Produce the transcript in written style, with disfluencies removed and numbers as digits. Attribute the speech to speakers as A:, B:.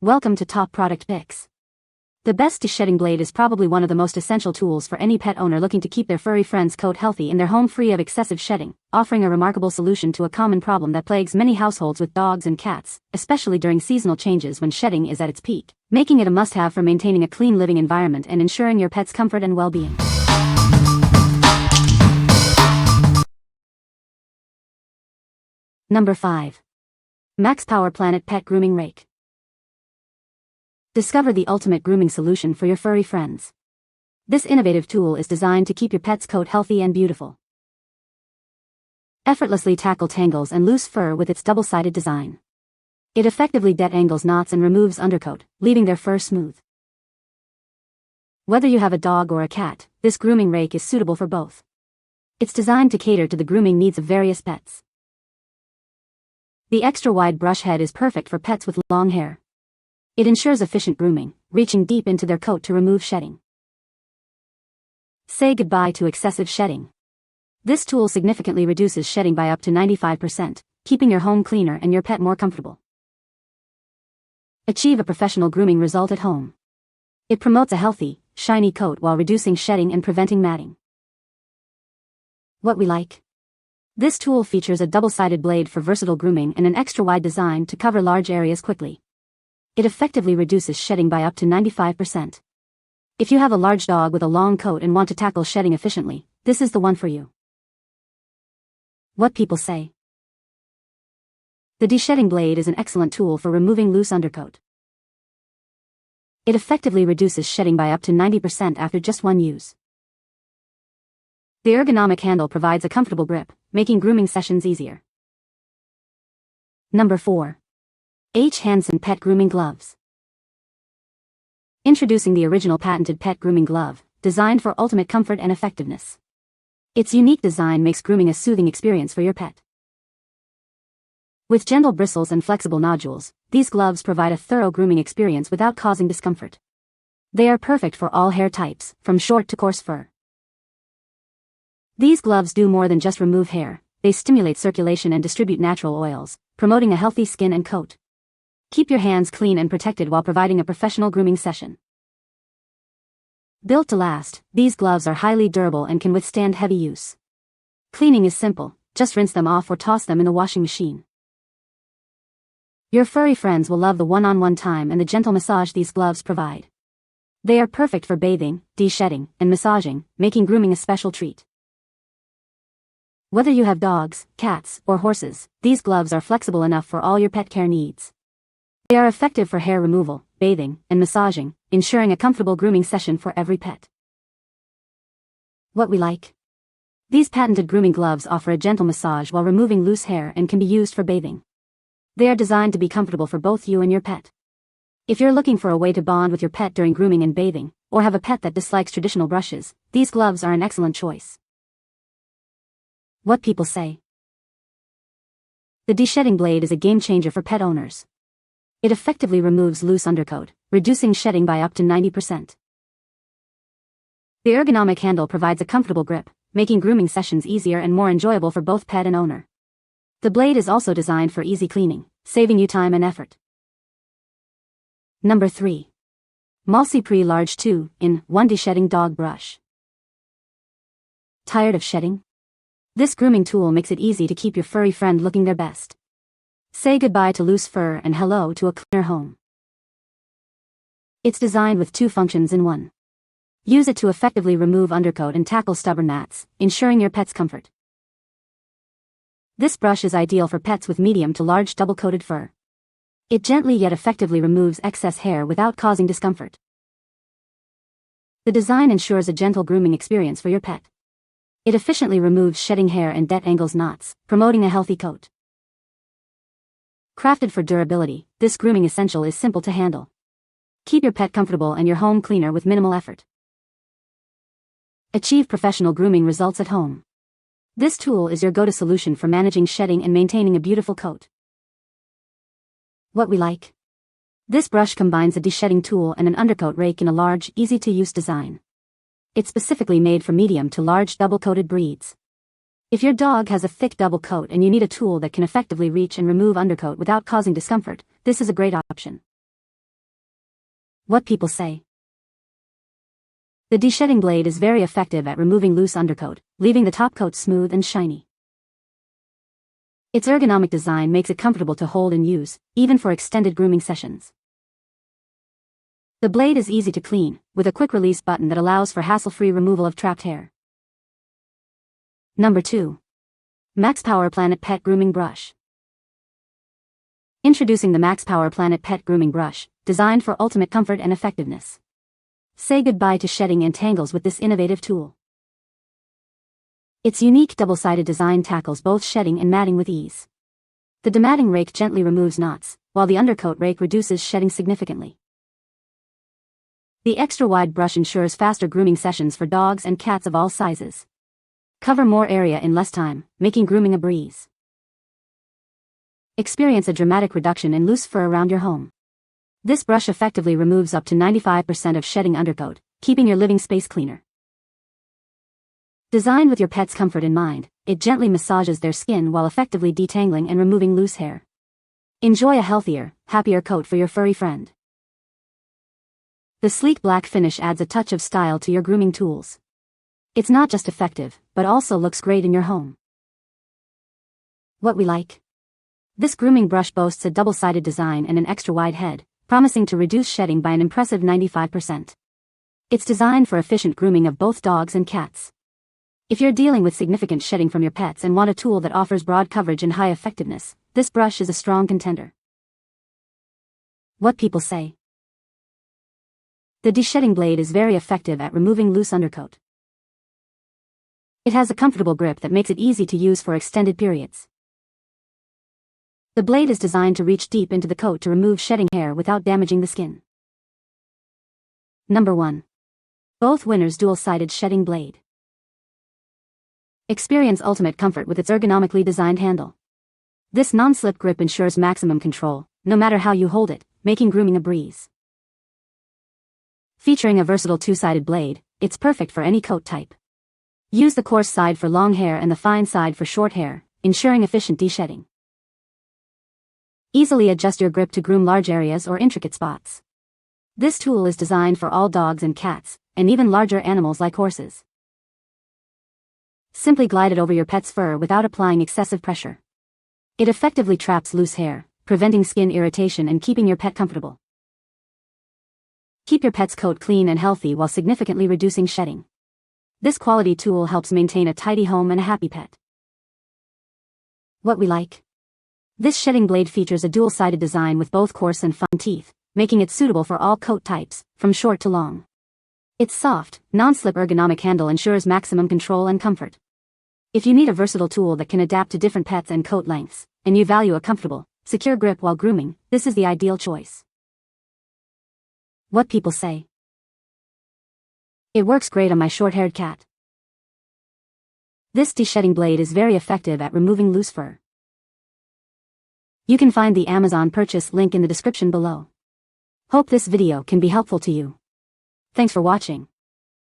A: Welcome to Top Product Picks. The best deshedding blade is probably one of the most essential tools for any pet owner looking to keep their furry friend's coat healthy and their home free of excessive shedding, offering a remarkable solution to a common problem that plagues many households with dogs and cats, especially during seasonal changes when shedding is at its peak, making it a must-have for maintaining a clean living environment and ensuring your pet's comfort and well-being. Number 5. Maxpower Planet Pet Grooming Rake. Discover the ultimate grooming solution for your furry friends. This innovative tool is designed to keep your pet's coat healthy and beautiful. Effortlessly tackle tangles and loose fur with its double-sided design. It effectively detangles knots and removes undercoat, leaving their fur smooth. Whether you have a dog or a cat, this grooming rake is suitable for both. It's designed to cater to the grooming needs of various pets. The extra-wide brush head is perfect for pets with long hair. It ensures efficient grooming, reaching deep into their coat to remove shedding. Say goodbye to excessive shedding. This tool significantly reduces shedding by up to 95%, keeping your home cleaner and your pet more comfortable. Achieve a professional grooming result at home. It promotes a healthy, shiny coat while reducing shedding and preventing matting. What we like. This tool features a double-sided blade for versatile grooming and an extra-wide design to cover large areas quickly. It effectively reduces shedding by up to 95%. If you have a large dog with a long coat and want to tackle shedding efficiently, this is the one for you. What people say. The Deshedding Blade is an excellent tool for removing loose undercoat. It effectively reduces shedding by up to 90% after just one use. The ergonomic handle provides a comfortable grip, making grooming sessions easier. Number 4. HandsOn Pet Grooming Gloves. Introducing the original patented pet grooming glove, designed for ultimate comfort and effectiveness. Its unique design makes grooming a soothing experience for your pet. With gentle bristles and flexible nodules, these gloves provide a thorough grooming experience without causing discomfort. They are perfect for all hair types, from short to coarse fur. These gloves do more than just remove hair, they stimulate circulation and distribute natural oils, promoting a healthy skin and coat. Keep your hands clean and protected while providing a professional grooming session. Built to last, these gloves are highly durable and can withstand heavy use. Cleaning is simple, just rinse them off or toss them in the washing machine. Your furry friends will love the one-on-one time and the gentle massage these gloves provide. They are perfect for bathing, deshedding, and massaging, making grooming a special treat. Whether you have dogs, cats, or horses, these gloves are flexible enough for all your pet care needs. They are effective for hair removal, bathing, and massaging, ensuring a comfortable grooming session for every pet. What we like. These patented grooming gloves offer a gentle massage while removing loose hair and can be used for bathing. They are designed to be comfortable for both you and your pet. If you're looking for a way to bond with your pet during grooming and bathing, or have a pet that dislikes traditional brushes, these gloves are an excellent choice. What people say. The Deshedding Blade is a game changer for pet owners. It effectively removes loose undercoat, reducing shedding by up to 90%. The ergonomic handle provides a comfortable grip, making grooming sessions easier and more enjoyable for both pet and owner. The blade is also designed for easy cleaning, saving you time and effort. Number 3. MalsiPree Large 2-in-1 Deshedding Dog Brush. Tired of shedding? This grooming tool makes it easy to keep your furry friend looking their best. Say goodbye to loose fur and hello to a cleaner home. It's designed with 2 functions in one. Use it to effectively remove undercoat and tackle stubborn gnats, ensuring your pet's comfort. This brush is ideal for pets with medium to large double-coated fur. It gently yet effectively removes excess hair without causing discomfort. The design ensures a gentle grooming experience for your pet. It efficiently removes shedding hair and detangles knots, promoting a healthy coat. Crafted for durability, this grooming essential is simple to handle. Keep your pet comfortable and your home cleaner with minimal effort. Achieve professional grooming results at home. This tool is your go-to solution for managing shedding and maintaining a beautiful coat. What we like. This brush combines a deshedding tool and an undercoat rake in a large, easy-to-use design. It's specifically made for medium to large double-coated breeds. If your dog has a thick double coat and you need a tool that can effectively reach and remove undercoat without causing discomfort, this is a great option. What people say. The Deshedding Blade is very effective at removing loose undercoat, leaving the top coat smooth and shiny. Its ergonomic design makes it comfortable to hold and use, even for extended grooming sessions. The blade is easy to clean, with a quick release button that allows for hassle-free removal of trapped hair. Number 2. Maxpower Planet Pet Grooming Brush. Introducing the Maxpower Planet Pet Grooming Brush, designed for ultimate comfort and effectiveness. Say goodbye to shedding and tangles with this innovative tool. Its unique double-sided design tackles both shedding and matting with ease. The dematting rake gently removes knots, while the undercoat rake reduces shedding significantly. The extra-wide brush ensures faster grooming sessions for dogs and cats of all sizes. Cover more area in less time, making grooming a breeze. Experience a dramatic reduction in loose fur around your home. This brush effectively removes up to 95% of shedding undercoat, keeping your living space cleaner. Designed with your pet's comfort in mind, it gently massages their skin while effectively detangling and removing loose hair. Enjoy a healthier, happier coat for your furry friend. The sleek black finish adds a touch of style to your grooming tools. It's not just effective, but also looks great in your home. What we like. This grooming brush boasts a double-sided design and an extra-wide head, promising to reduce shedding by an impressive 95%. It's designed for efficient grooming of both dogs and cats. If you're dealing with significant shedding from your pets and want a tool that offers broad coverage and high effectiveness, this brush is a strong contender. What people say. The Deshedding Blade is very effective at removing loose undercoat. It has a comfortable grip that makes it easy to use for extended periods. The blade is designed to reach deep into the coat to remove shedding hair without damaging the skin. Number 1. Both winners dual-sided shedding blade. Experience ultimate comfort with its ergonomically designed handle. This non-slip grip ensures maximum control, no matter how you hold it, making grooming a breeze. Featuring a versatile two-sided blade, it's perfect for any coat type. Use the coarse side for long hair and the fine side for short hair, ensuring efficient deshedding. Easily adjust your grip to groom large areas or intricate spots. This tool is designed for all dogs and cats, and even larger animals like horses. Simply glide it over your pet's fur without applying excessive pressure. It effectively traps loose hair, preventing skin irritation and keeping your pet comfortable. Keep your pet's coat clean and healthy while significantly reducing shedding. This quality tool helps maintain a tidy home and a happy pet. What we like. This shedding blade features a dual-sided design with both coarse and fine teeth, making it suitable for all coat types, from short to long. Its soft, non-slip ergonomic handle ensures maximum control and comfort. If you need a versatile tool that can adapt to different pets and coat lengths, and you value a comfortable, secure grip while grooming, this is the ideal choice. What people say. It works great on my short-haired cat. This deshedding blade is very effective at removing loose fur. You can find the Amazon purchase link in the description below. Hope this video can be helpful to you. Thanks for watching.